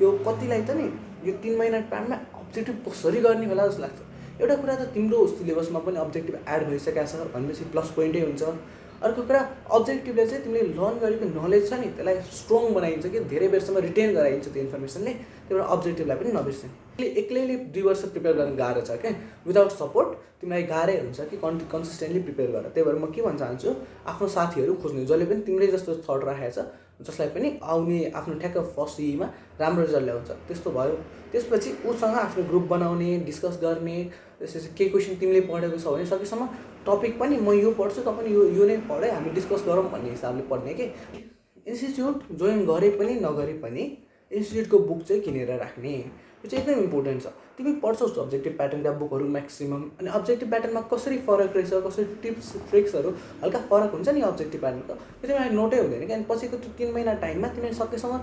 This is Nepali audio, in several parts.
यो कतिलाई त नि यो 3 महिना टाइममा अब्जेक्टिभ कसरी गर्ने होला जस्तो लाग्छ। एउटा कुरा त तिम्रो सिलेबसमा पनि अब्जेक्टिभ एड भइसकेको छ भनेपछि प्लस पोइन्टै हुन्छ। अर्को कुरा अब्जेक्टिभले चाहिँ तिमीले लर्न गरेको नलेज छ नि त्यसलाई स्ट्रङ बनाइन्छ कि धेरै बेरसम्म रिटेन गराइन्छ त्यो इन्फर्मेसनले। त्यही भएर अब्जेक्टिभलाई पनि नबिर्सिनु। एक्लैले 2 वर्ष प्रिपेयर गर्न गाह्रो छ क्या, विदाउट सपोर्ट तिमीलाई गाह्रै हुन्छ कि कन्सिस्टेन्टली प्रिपेयर गर। त्यही भएर म के भन्न चाहन्छु, आफ्नो साथीहरू खोज्नु जसले पनि तिमीले जस्तो थट राखेको छ, जसलाई पनि आउने आफ्नो ठ्याक्क फर्स्ट सीईमा राम्रो रिजल्ट ल्याउँछ त्यस्तो भयो। त्यसपछि उसँग आफ्नो ग्रुप बनाउने, डिस्कस गर्ने, त्यसपछि केही क्वेसन तिमीले पढेको छ भने सकेसम्म टपिक पनि म यो पढ्छु त पनि यो नै पढेँ हामी डिस्कस गरौँ भन्ने हिसाबले पढ्ने कि। इन्स्टिट्युट जोइन गरे पनि नगरे पनि इन्स्टिट्युटको बुक चाहिँ किनेर राख्ने, यो चाहिँ एकदम इम्पोर्टेन्ट छ। तिमी पढ्छौ अब्जेक्टिभ प्याटर्नका बुकहरू म्याक्सिमम, अनि अब्जेक्टिभ प्याटर्नमा कसरी फरक रहेछ, कसरी टिप्स ट्रिक्सहरू हल्का फरक हुन्छ नि अब्जेक्टिभ प्याटर्नको, त्यो तिमीलाई नोटै हुँदैन क्या। अनि पछिको त्यो 3 महिना टाइममा तिमीले सकेसम्म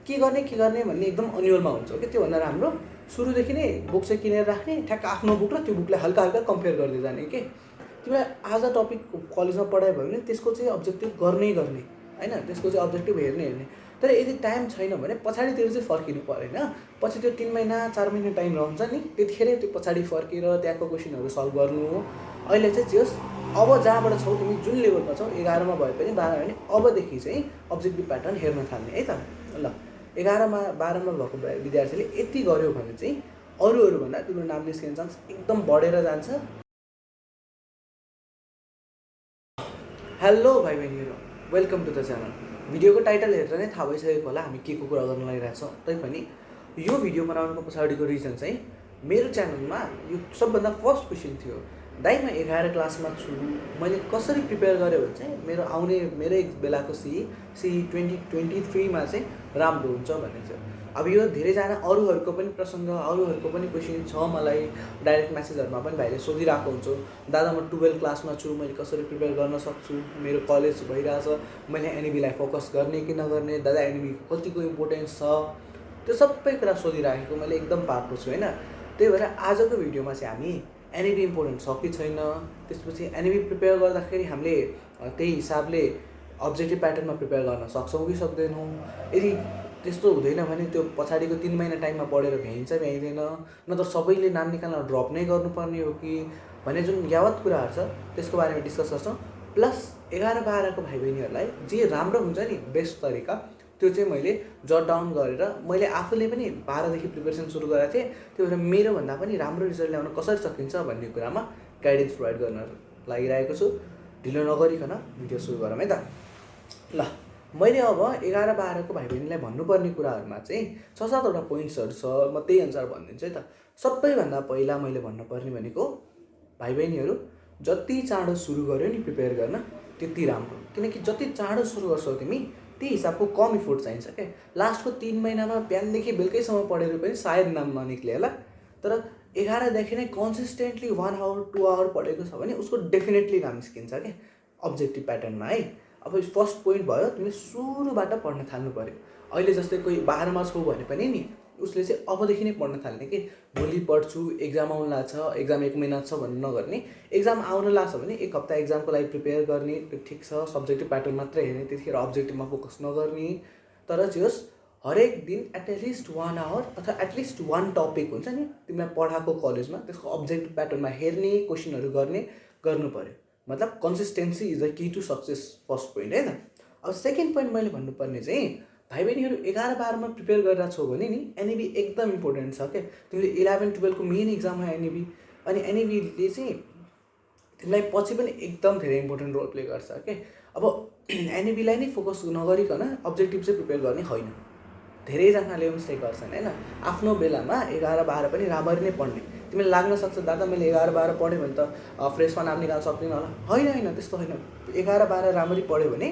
के गर्ने भन्ने एकदम अन्यलमा हुन्छ कि। त्योभन्दा राम्रो सुरुदेखि नै बुक चाहिँ किनेर राख्ने, ठ्याक्क आफ्नो बुक र त्यो बुकलाई हल्का हल्का कम्पेयर गर्दै जाने कि। तिमीलाई आज टपिक कलेजमा पढायो भने त्यसको चाहिँ अब्जेक्टिभ गर्ने होइन, त्यसको चाहिँ अब्जेक्टिभ हेर्ने। तर यदि टाइम छैन भने पछाडितिर चाहिँ फर्किनु परेन। पछि त्यो 3 महिना 4 महिना टाइम रहन्छ नि, त्यतिखेरै त्यो पछाडि फर्केर त्यहाँको क्वेसनहरू सल्भ गर्नु हो। अहिले चाहिँ जे होस्, अब जहाँबाट छौ तिमी जुन लेभलमा छौ 11मा भए पनि 12 भने अबदेखि चाहिँ अब्जेक्टिभ प्याटर्न हेर्न थाल्ने है त। ल 11मा 12मा भएको विद्यार्थीले यति गर्यो भने चाहिँ अरूभन्दा तिम्रो नाम निस्किने चान्स एकदम बढेर जान्छ। हेलो भाइ बहिनीहरू, वेलकम टु द च्यानल। भिडियोको टाइटल हेरेर नै थाहा भइसकेको होला हामी के को कुरा गर्न लागिरहेछौँ। तैपनि यो भिडियो बनाउनुको पछाडिको रिजन चाहिँ मेरो च्यानलमा यो सबभन्दा फर्स्ट क्वेसन थियो, दाइ म 11 क्लासमा छु, मैले कसरी प्रिपेयर गरेँ भने चाहिँ मेरो एक बेलाको सी 2023मा चाहिँ राम्रो हुन्छ भन्ने थियो। अब यो धेरैजना अरूहरूको पनि प्रसङ्ग, अरूहरूको पनि क्वेसन छ, मलाई डाइरेक्ट म्यासेजहरूमा पनि भाइले सोधिरहेको हुन्छ, दादा म 12 क्लासमा छु, मैले कसरी प्रिपेयर गर्न सक्छु, मेरो कलेज भइरहेछ, मैले एनइबीलाई फोकस गर्ने कि नगर्ने, दादा एनइबीको कतिको इम्पोर्टेन्स छ, त्यो सबै कुरा सोधिराखेको मैले एकदम पाएको छु होइन। त्यही भएर आजको भिडियोमा चाहिँ हामी एनइबी इम्पोर्टेन्ट छ कि छैन, त्यसपछि एनइबी प्रिपेयर गर्दाखेरि हामीले त्यही हिसाबले अब्जेक्टिभ प्याटर्नमा प्रिपेयर गर्न सक्छौँ कि सक्दैनौँ, यदि त्यस्तो हुँदैन भने त्यो पछाडिको 3 महिना टाइममा पढेर भ्याइँदैन, न त सबैले नाम निकाल्न ड्रप नै गर्नुपर्ने हो कि भन्ने जुन यावत कुराहरू छ त्यसको बारेमा डिस्कस गर्छौँ। प्लस 11-12को भाइ बहिनीहरूलाई जे राम्रो हुन्छ नि बेस्ट तरिका, त्यो चाहिँ मैले जट डाउन गरेर मैले आफूले पनि 12देखि प्रिपेरेसन सुरु गरेको थिएँ। त्यो भएर मेरोभन्दा पनि राम्रो रिजल्ट ल्याउन कसरी सकिन्छ भन्ने कुरामा गाइडेन्स प्रोभाइड गर्न लागिरहेको छु। ढिलो नगरिकन भिडियो सुरु गरौँ है त। ल मैले अब 11-12को भाइ बहिनीलाई भन्नुपर्ने कुराहरूमा चाहिँ 6-7वटा पोइन्ट्सहरू छ, म त्यही अनुसार भनिदिन्छु है त। सबैभन्दा पहिला मैले भन्नुपर्ने भनेको भाइ बहिनीहरू जति चाँडो सुरु गर्यो नि प्रिपेयर गर्न त्यति राम्रो, किनकि जति चाँडो सुरु गर्छौ तिमी त्यही हिसाबको कम इफोर्ट चाहिन्छ क्या। लास्टको 3 महिनामा बिहानदेखि बेलुकैसम्म पढेर पनि सायद नाम ननिक्ले होला, तर 11देखि नै कन्सिस्टेन्टली 1 आवर 2 आवर पढेको छ भने उसको डेफिनेटली नाम निस्किन्छ क्या अब्जेक्टिभ प्याटर्नमा है। अब फर्स्ट पोइन्ट भयो, तिमीले सुरुबाट पढ्न थाल्नु पऱ्यो। अहिले जस्तै कोही 12मा छौ भने पनि नि उसले चाहिँ अबदेखि नै पढ्न थाल्ने कि भोलि पढ्छु, एक्जाम आउनु लाग्छ, एक्जाम 1 महिना छ भन्नु नगर्ने। एक्जाम आउनु लाग्छ भने 1 हप्ता एक्जामको लागि प्रिपेयर गर्ने, त्यो ठिक छ, सब्जेक्टिभ प्याटर्न मात्रै हेर्ने, त्यतिखेर अब्जेक्टिभमा फोकस नगर्ने। तर जे होस् हरेक दिन एटलिस्ट 1 आवर अथवा एटलिस्ट 1 टपिक हुन्छ नि तिमीलाई पढाएको कलेजमा, त्यसको अब्जेक्टिभ प्याटर्नमा हेर्ने, क्वेसनहरू गर्नु पऱ्यो। मतलब consistency is the key to success, first point है त। अब सेकेन्ड पोइन्ट मैले भन्नुपर्ने चाहिँ भाइ बहिनीहरू 11-12मा प्रिपेयर गरिरहेको छौ भने नि एनइबी एकदम इम्पोर्टेन्ट छ क्या। तिमीले 11-12को मेन एक्जाम हो एनइबी, अनि एनइबीले चाहिँ तिमीलाई पछि पनि एकदम धेरै इम्पोर्टेन्ट रोल प्ले गर्छ क्या। अब एनइबीलाई नै फोकस नगरिकन अब्जेक्टिभ चाहिँ प्रिपेयर गर्ने होइन, धेरैजनाले मिस्टेक गर्छन् होइन। आफ्नो बेलामा 11-12 पनि राम्ररी नै पढ्ने, तिमीलाई लाग्न सक्छ दादा मैले 11-12 पढेँ भने त फ्रेसमा नाम निकाल्न सक्दिनँ होला, होइन त्यस्तो होइन। 11-12 राम्ररी पढ्यो भने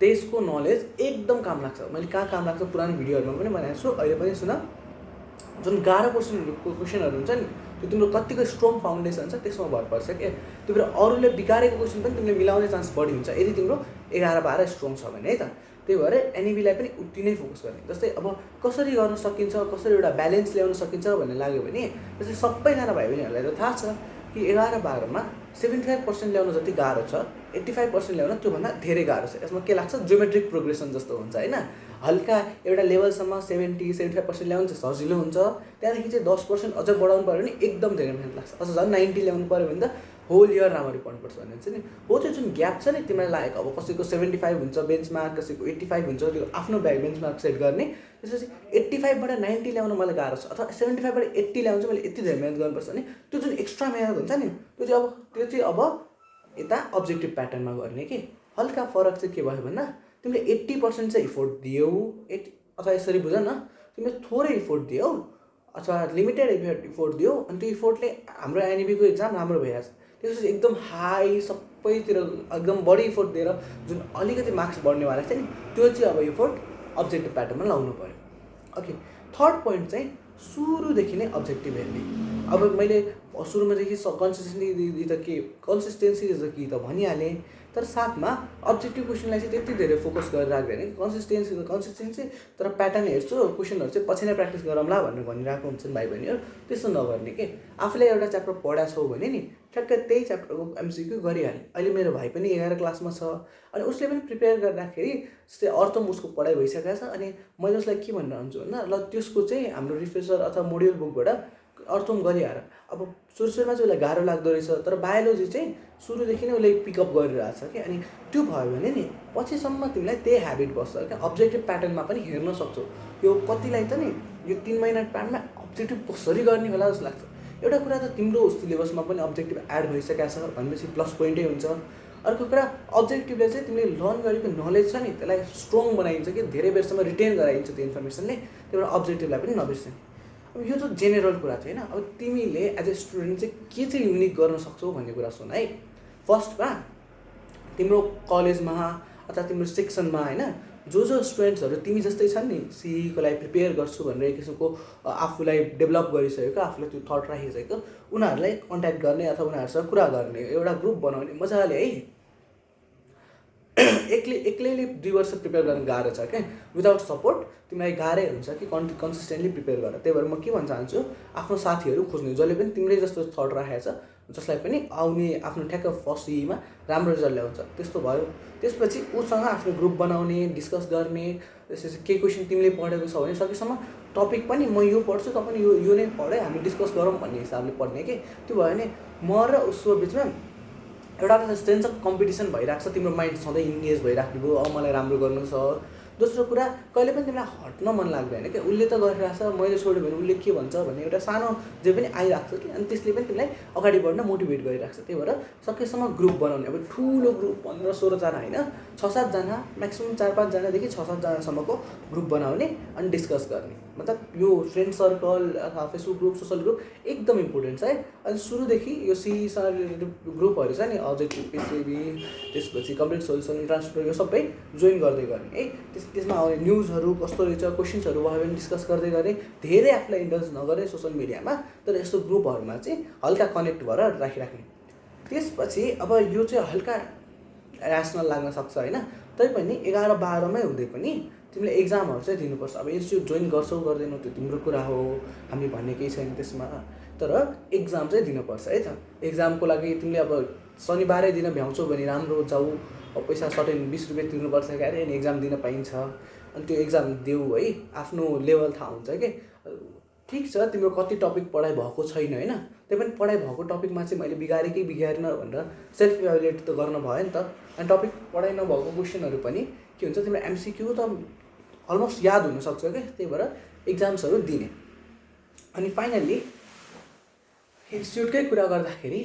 त्यसको नलेज एकदम काम लाग्छ। मैले कहाँ काम लाग्छ पुरानो भिडियोहरूमा पनि भनेको छु, अहिले पनि सुन। जुन गाह्रो क्वेसनहरू हुन्छ नि त्यो तिम्रो कतिको स्ट्रङ फाउन्डेसन छ त्यसमा भर पर्छ क्या। त्यो भएर अरूले बिगारेको क्वेसन पनि तिमीले मिलाउने चान्स बढी हुन्छ यदि तिम्रो 11-12 स्ट्रङ छ भने है त। त्यही भएर एनइबीलाई पनि उति नै फोकस गर्ने। जस्तै अब कसरी गर्न सकिन्छ, कसरी एउटा ब्यालेन्स ल्याउन सकिन्छ भन्ने लाग्यो भने जस्तै सबैजना भाइ बहिनीहरूलाई त थाहा छ कि 11-12मा 75% ल्याउन जति गाह्रो छ 85% ल्याउन त्योभन्दा धेरै गाह्रो छ। यसमा के लाग्छ, जियोमेट्रिक प्रोग्रेसन जस्तो हुन्छ होइन। हल्का एउटा लेभलसम्म 70-75% ल्याउनु चाहिँ सजिलो हुन्छ, त्यहाँदेखि चाहिँ 10% अझ बढाउनु पऱ्यो भने एकदम धेरै मेहनत लाग्छ। अझ झन् 90 ल्याउनु पऱ्यो भने त होल इयर राम्ररी पढ्नुपर्छ भन्ने हुन्छ नि। हो त्यो जुन ग्याप छ नि तिमीलाई लागेको, अब कसैको 75 हुन्छ बेन्चमार्क, कसैको 85 हुन्छ, त्यो आफ्नो बेन्चमार्क सेट गर्ने। त्यसपछि 85 बाट 90 ल्याउन मलाई गाह्रो छ, अथवा 75 बाट 80 ल्याउनु चाहिँ मैले यति धेरै मेहनत गर्नुपर्छ भने त्यो जुन एक्स्ट्रा मेहनत हुन्छ नि त्यो चाहिँ अब यता अब्जेक्टिभ प्याटर्नमा गर्ने कि। हल्का फरक चाहिँ के भयो भन्दा तिमीले 80% चाहिँ इफोर्ट दियौ, अथवा यसरी बुझ न, तिमीले थोरै इफोर्ट दियौ अथवा लिमिटेड इफोर्ट दियौ, अनि त्यो इफोर्टले हाम्रो एनइबीको एक्जाम राम्रो भइहाल्छ। त्यसपछि एकदम हाई सबैतिर एकदम बढी इफोर्ट दिएर जुन अलिकति मार्क्स बढ्नेवाला छ नि त्यो चाहिँ अब इफोर्ट अब्जेक्टिभ प्याटर्नमा लाउनु पऱ्यो। ओके, थर्ड पोइन्ट चाहिँ सुरुदेखि नै अब्जेक्टिभ हेर्ने। अब मैले सुरुमादेखि कन्सिस्टेन्सी इज द की त भनिहालेँ, तर साथमा अब्जेक्टिभ क्वेसनलाई चाहिँ त्यति धेरै फोकस गरेर राख्दैन कि कन्सिस्टेन्सी तर प्याटर्न हेर्छु, क्वेसनहरू चाहिँ पछि नै प्र्याक्टिस गरौँला भनेर भनिरहेको हुन्छन् भाइ बहिनीहरू। त्यस्तो नगर्ने के। आफूले एउटा च्याप्टर पढाएको छौ भने नि ठ्याक्कै त्यही च्याप्टरको एमसिक्यू गरिहाल्ने। अहिले मेरो भाइ पनि 11 क्लासमा छ, अनि उसले पनि प्रिपेयर गर्दाखेरि जस्तै अर्थम उसको पढाइ भइसकेको छ, अनि मैले उसलाई के भनिरहन्छु भन्दा ल त्यसको चाहिँ हाम्रो रिफ्रेसर अथवा मोड्युल बुकबाट अर्थम गरिहाल। अब सुरुमा चाहिँ उसलाई गाह्रो लाग्दो रहेछ, तर बायोलोजी चाहिँ सुरुदेखि नै उसले पिकअप गरिरहेछ कि। अनि त्यो भयो भने नि पछिसम्म तिमीलाई त्यही ह्याबिट बस्छ क्या। अब्जेक्टिभ प्याटर्नमा पनि हेर्न सक्छौ। यो कतिलाई त नि यो 3 महिना टाइममा अब्जेक्टिभ कसरी गर्ने होला जस्तो लाग्छ। एउटा कुरा त तिम्रो सिलेबसमा पनि अब्जेक्टिभ एड भइसकेको छ भनेपछि प्लस पोइन्टै हुन्छ। अर्को कुरा अब्जेक्टिभले चाहिँ तिमीले लर्न गरेको नलेज छ नि त्यसलाई स्ट्रङ बनाइन्छ कि, धेरै बेरसम्म रिटेन गराइन्छ त्यो इन्फर्मेसनले। त्यही भएर अब्जेक्टिभलाई पनि नबिर्सिनु। अब यो त जेनरल कुरा थियो होइन। अब तिमीले एज ए स्टुडेन्ट चाहिँ के चाहिँ युनिक गर्न सक्छौ भन्ने कुरा सुन है। फर्स्टमा तिम्रो कलेजमा अथवा तिम्रो सेक्सनमा होइन जो स्टुडेन्ट्सहरू तिमी जस्तै छन् नि, सीईको लागि प्रिपेयर गर्छु भनेर एक किसिमको आफूलाई डेभलप गरिसकेको, आफूलाई त्यो थट राखिसकेको, उनीहरूलाई कन्ट्याक्ट गर्ने अथवा उनीहरूसँग कुरा गर्ने एउटा ग्रुप बनाउने मजाले है। एक्लैले 2 वर्ष प्रिपेयर गर्न गाह्रो छ क्या। विदाउट सपोर्ट तिमीलाई गाह्रै हुन्छ कि कन्सिस्टेन्टली प्रिपेयर गर। त्यही भएर म के भन्न चाहन्छु, आफ्नो साथीहरू खोज्ने जसले पनि तिमीले जस्तो थट राखेको छ, जसलाई पनि आउने आफ्नो ठ्याक्क फर्स्ट सीईमा राम्रो रिजल्ट ल्याउँछ त्यस्तो भयो। त्यसपछि उसँग आफ्नो ग्रुप बनाउने, डिस्कस गर्ने। त्यसपछि के क्वेसन तिमीले पढेको छ भने सकेसम्म टपिक पनि म यो पढ्छु, त पनि यो नै पढेँ, हामी डिस्कस गरौँ भन्ने हिसाबले पढ्ने कि। त्यो भयो भने म र उसको बिचमा एउटा त सेन्स अफ कम्पिटिसन भइरहेको छ, तिम्रो माइन्ड सधैँ इन्गेज भइराख्ने भयो, मलाई राम्रो गर्नु छ। दोस्रो कुरा, कहिले पनि तिमीलाई हट्न मन लाग्दैन क्या। उसले त गरिरहेछ, मैले छोड्यो भने उसले के भन्छ भन्ने एउटा सानो जे पनि आइरहेको छ कि, अनि त्यसले पनि तिमीलाई अगाडि बढ्न मोटिभेट गरिरहेको छ। त्यही भएर सकेसम्म ग्रुप बनाउने। अब ठुलो ग्रुप 15-16 जना होइन, 6-7 जना, म्याक्सिमम् 4-5 जनादेखि 6-7 जनासम्मको ग्रुप बनाउने अनि डिस्कस गर्ने। मतलब यो फ्रेन्ड सर्कल अथवा फेसबुक ग्रुप, सोसल ग्रुप एकदम इम्पोर्टेन्ट छ है। अनि सुरुदेखि यो सीईसँग रिलेटेड ग्रुपहरू छ नि, अब्जेक्टिभ, पिसिबी, त्यसपछि कम्प्लिट सोल्युसन, ट्रान्सफर, यो सबै जोइन गर्दै गर्ने है। त्यसमा आउने न्युजहरू कस्तो रहेछ, क्वेसन्सहरू भयो भने डिस्कस गर्दै गर्ने। धेरै आफूलाई इन्डल्ज नगर्ने सोसल मिडियामा, तर यस्तो ग्रुपहरूमा चाहिँ हल्का कनेक्ट भएर राखिराख्ने। त्यसपछि अब यो चाहिँ हल्का ऱ्यासनल लाग्न सक्छ होइन, तैपनि 11-12मै हुँदै पनि तिमीले एक्जामहरू चाहिँ दिनुपर्छ। अब इन्स्टिट्युट जोइन गर्छौ गर्दैनौ त्यो तिम्रो कुरा हो, हामी भन्ने केही छैन त्यसमा, तर एक्जाम चाहिँ दिनुपर्छ है त। एक्जामको लागि तिमीले अब शनिबारै दिन भ्याउँछौ भने राम्रो जाऊ, पैसा सर्टेन 20 रुपियाँ तिर्नुपर्छ क्यारे, अनि एक्जाम दिन पाइन्छ। अनि त्यो एक्जाम देऊ है, आफ्नो लेभल थाहा हुन्छ कि। ठिक छ तिम्रो कति टपिक पढाइ भएको छैन होइन, त्यही पनि पढाइ भएको टपिकमा चाहिँ मैले बिगारेँ कि बिगारेन भनेर सेल्फ इभ्यालुएट त गर्न भयो नि त। अनि टपिक पढाइ नभएको क्वेसनहरू पनि के हुन्छ, तिम्रो एमसिक्यू त अलमोस्ट याद हुनसक्छ क्या। त्यही भएर इक्जाम्सहरू दिने। अनि फाइनल्ली इन्स्टिट्युटकै कुरा गर्दाखेरि,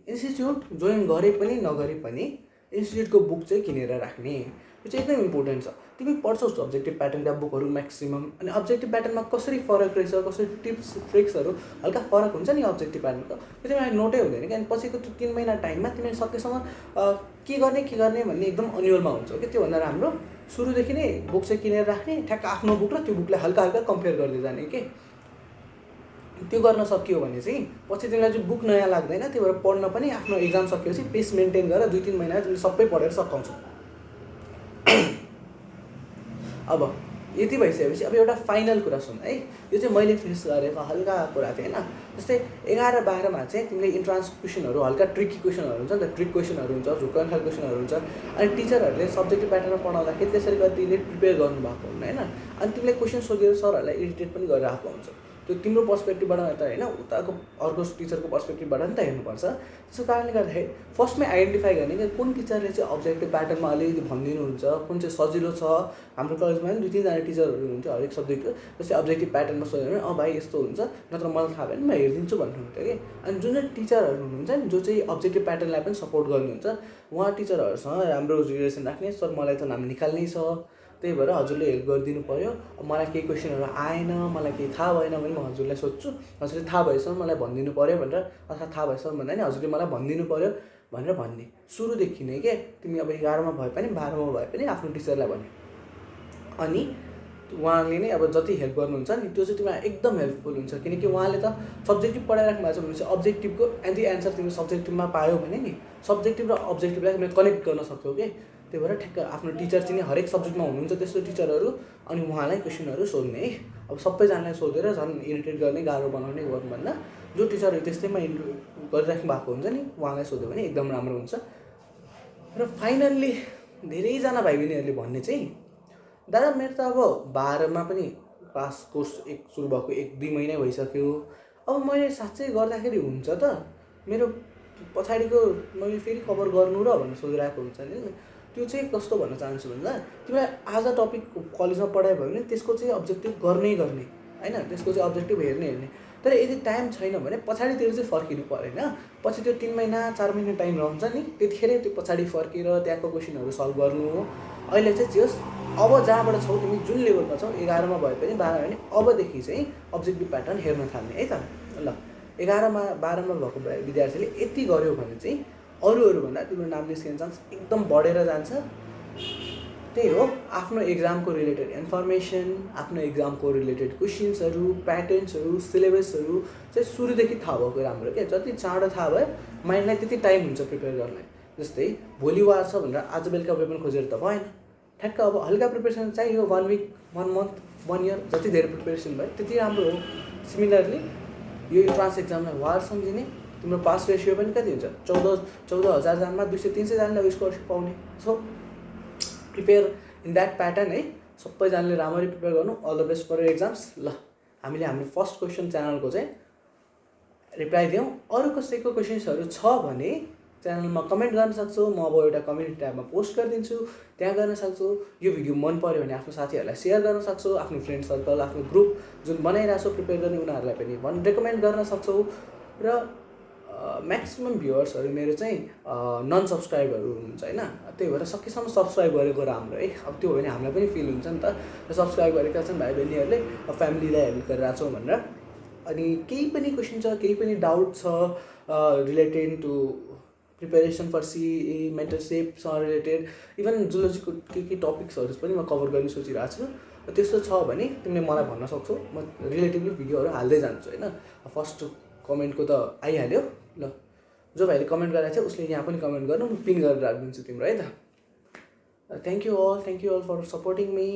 इन्स्टिट्युट जोइन गरे पनि नगरे पनि इन्स्टिट्युटको बुक चाहिँ किनेर राख्ने, यो चाहिँ एकदम इम्पोर्टेन्ट छ। तिमी पढ्छौ अब्जेक्टिभ प्याटर्नका बुकहरू म्याक्सिमम्, अनि अब्जेक्टिभ प्याटर्नमा कसरी फरक रहेछ, कसरी टिप्स ट्रिक्सहरू हल्का फरक हुन्छ नि अब्जेक्टिभ प्याटर्नको, त्यो तिमीलाई नोटै हुँदैन कि। अनि पछिको त्यो 3 महिना टाइममा तिमीले सकेसम्म के गर्ने भन्ने एकदम अन्यलमा हुन्छ कि। त्योभन्दा राम्रो सुरुदेखि नै बुक चाहिँ किनेर राख्ने, ठ्याक्क आफ्नो बुक र त्यो बुकलाई हल्का कम्पेयर गर्दै जाने कि। त्यो गर्न सकियो भने चाहिँ पछि तिमीलाई चाहिँ बुक नयाँ लाग्दैन। त्यही भएर पढ्न पनि आफ्नो एक्जाम सकिएपछि पेस मेन्टेन गरेर 2-3 महिना तिमीले सबै पढेर सकाउँछौ। अब यति भइसकेपछि अब एउटा फाइनल कुरा सुन है। यो चाहिँ मैले फेस गरेको हल्का कुरा थियो होइन। जस्तै 11-12मा चाहिँ तिमीले इन्ट्रान्स क्वेसनहरू हल्का ट्रिकी क्वेसनहरू हुन्छ नि त, ट्रिक क्वेसनहरू हुन्छ, झुक्काउने खालको क्वेसनहरू हुन्छ। अनि टिचरहरूले सब्जेक्टिभ प्याटर्नमा पढाउँदाखेरि त्यसरी गर्दा तिमीले प्रिपेयर गर्नुभएको हुन्न होइन। अनि तिमीले क्वेसन सोधेर सरहरूलाई इरिटेट पनि गरिरहेको हुन्छ। त्यो तिम्रो पर्सपेक्टिभबाट त होइन, उताको अर्को टिचरको पर्सपेक्टिभबाट नि त हेर्नुपर्छ। त्यसको कारणले गर्दाखेरि फर्स्टमै आइडेन्टिफाई गर्ने कि कुन टिचरले चाहिँ अब्जेक्टिभ प्याटर्नमा अलिकति भनिदिनुहुन्छ, कुन चाहिँ सजिलो छ। हाम्रो कलेजमा पनि 2-3जना टिचरहरू हुनुहुन्थ्यो हरेक सब्जेक्टको। जस्तै अब्जेक्टिभ प्याटर्नमा सोध्यो भने भाइ यस्तो हुन्छ, नत्र मलाई थाहा भएन म हेरिदिन्छु भन्नुहुन्थ्यो कि। अनि जुन चाहिँ टिचरहरू हुनुहुन्छ नि जो चाहिँ अब्जेक्टिभ प्याटर्नलाई पनि सपोर्ट गर्नुहुन्छ, उहाँ टिचरहरूसँग राम्रो रिलेसन राख्ने। सर मलाई त नाम निकाल्नै छ, त्यही भएर हजुरले हेल्प गरिदिनु पऱ्यो। मलाई केही क्वेसनहरू आएन, मलाई केही थाहा भएन भने म हजुरलाई सोध्छु, हजुरले थाहा भएसम्म मलाई भनिदिनु पऱ्यो भनेर, अथवा थाहा भएसम्म भन्दा नि हजुरले मलाई भनिदिनु पऱ्यो भनेर भन्ने। सुरुदेखि नै के तिमी अब 11मा भए पनि 12मा भए पनि आफ्नो टिचरलाई भन्यो। अनि उहाँले नै अब जति हेल्प गर्नुहुन्छ नि त्यो चाहिँ तिमीलाई एकदम हेल्पफुल हुन्छ। किनकि उहाँले त सब्जेक्टिभ पढाइराख्नु भएको छ भने चाहिँ अब्जेक्टिभको एन्सर तिमीले सब्जेक्टिभमा पायो भने नि सब्जेक्टिभ र अब्जेक्टिभलाई तिमीले कनेक्ट गर्न सक्छौ कि। त्यही भएर ठ्याक्क आफ्नो टिचर चाहिँ नि हरेक सब्जेक्टमा हुनुहुन्छ त्यस्तो टिचरहरू, अनि उहाँलाई क्वेसनहरू सोध्ने है। अब सबैजनालाई सोधेर झन् इरिटेट गर्ने, गाह्रो बनाउने गर्नुभन्दा जो टिचरहरू त्यस्तैमा गरिराख्नु भएको हुन्छ नि उहाँलाई सोध्यो भने एकदम राम्रो हुन्छ। र फाइनल्ली धेरैजना भाइ बहिनीहरूले भन्ने चाहिँ दादा मेरो त अब 12मा पनि क्लास कोर्स 1 सुरु भएको 1-2 महिना भइसक्यो, अब मैले साँच्चै गर्दाखेरि हुन्छ त मेरो पछाडिको मैले फेरि कभर गर्नु र भनेर सोधिरहेको हुन्छ नि। त्यो चाहिँ कस्तो भन्न चाहन्छु भन्दा तिमीलाई आज टपिक कलेजमा पढायो भने त्यसको चाहिँ अब्जेक्टिभ गर्ने होइन, त्यसको चाहिँ अब्जेक्टिभ हेर्ने। तर यदि टाइम छैन भने पछाडितिर चाहिँ फर्किनु परेन। पछि त्यो 3 महिना 4 महिना टाइम रहन्छ नि, त्यतिखेर त्यो पछाडि फर्केर त्यहाँको क्वेसनहरू सल्भ गर्नु हो। अहिले चाहिँ जे होस् अब जहाँबाट छौ तिमी जुन लेभलमा छौ 11मा भए पनि 12मा भने अबदेखि चाहिँ अब्जेक्टिभ प्याटर्न हेर्न थाल्ने है त। ल 11मा 12मा भएको विद्यार्थीले यति गर्यो भने चाहिँ अरूभन्दा तिम्रो नाम निस्किने चान्स एकदम बढेर जान्छ। त्यही हो, आफ्नो एक्जामको रिलेटेड इन्फर्मेसन, आफ्नो एक्जामको रिलेटेड क्वेसन्सहरू, प्याटर्न्सहरू, सिलेबसहरू चाहिँ सुरुदेखि थाहा भएको राम्रो क्या। जति चाँडो थाहा भयो माइन्डलाई त्यति टाइम हुन्छ प्रिपेयर गर्नलाई। जस्तै भोलि वार छ भनेर आज बेलुका पेपर खोजेर त भएन। ठ्याक्क अब हल्का प्रिपेरेसन चाहियो, 1 विक 1 मन्थ 1 इयर जति धेरै प्रिपेरेसन भयो त्यति राम्रो हो। सिमिलरली यो इन्ट्रान्स एक्जामलाई वार सम्झिने, तिम्रो पास रेसियो पनि कति हुन्छ 14,000 200-300जनाले स्कलरसिप पाउने। So prepare in that pattern है। सबैजनाले राम्ररी प्रिपेयर गर्नु। All the best for exams. ल हामीले हाम्रो फर्स्ट क्वेसन च्यानलको चाहिँ रिप्लाई दियौँ। अरू कसैको क्वेसन्सहरू छ भने च्यानलमा कमेन्ट गर्न सक्छौ। म अब एउटा कम्युनिटी ट्याबमा पोस्ट गरिदिन्छु, त्यहाँ गर्न सक्छौ। यो भिडियो मन पऱ्यो भने आफ्नो साथीहरूलाई सेयर गर्न सक्छौ, आफ्नो फ्रेन्ड सर्कल, आफ्नो ग्रुप जुन बनाइरहेको छौ प्रिपेयर गर्ने उनीहरूलाई पनि रेकमेन्ड गर्न सक्छौ। र म्याक्सिमम् भ्युवर्सहरू मेरो चाहिँ नन सब्सक्राइबरहरू हुनुहुन्छ होइन। त्यही भएर सकेसम्म सब्सक्राइब गरेको राम्रो है। अब त्यो हो भने हामीलाई पनि फिल हुन्छ नि त, सब्सक्राइब गरेका छन् भाइ बहिनीहरूले फ्यामिलीलाई हेल्प गरिरहेको छौँ भनेर। अनि केही पनि क्वेसन छ, केही पनि डाउट छ रिलेटेड टु प्रिपेरेसन फर सिए, मेन्टरसिपसँग रिलेटेड, इभन जुलोजीको के टपिक्सहरू पनि म कभर गर्ने सोचिरहेको छु। त्यस्तो छ भने तिमीले मलाई भन्न सक्छौ। म रिलेटिभली भिडियोहरू हाल्दै जान्छु होइन। फर्स्ट कमेन्टको त आइहाल्यो। ल जो भाइले कमेन्ट गरेको थियो उसले यहाँ पनि कमेन्ट गर्नु, म पिन गरेर राखिदिन्छु तिम्रो है त। Thank you all for supporting me.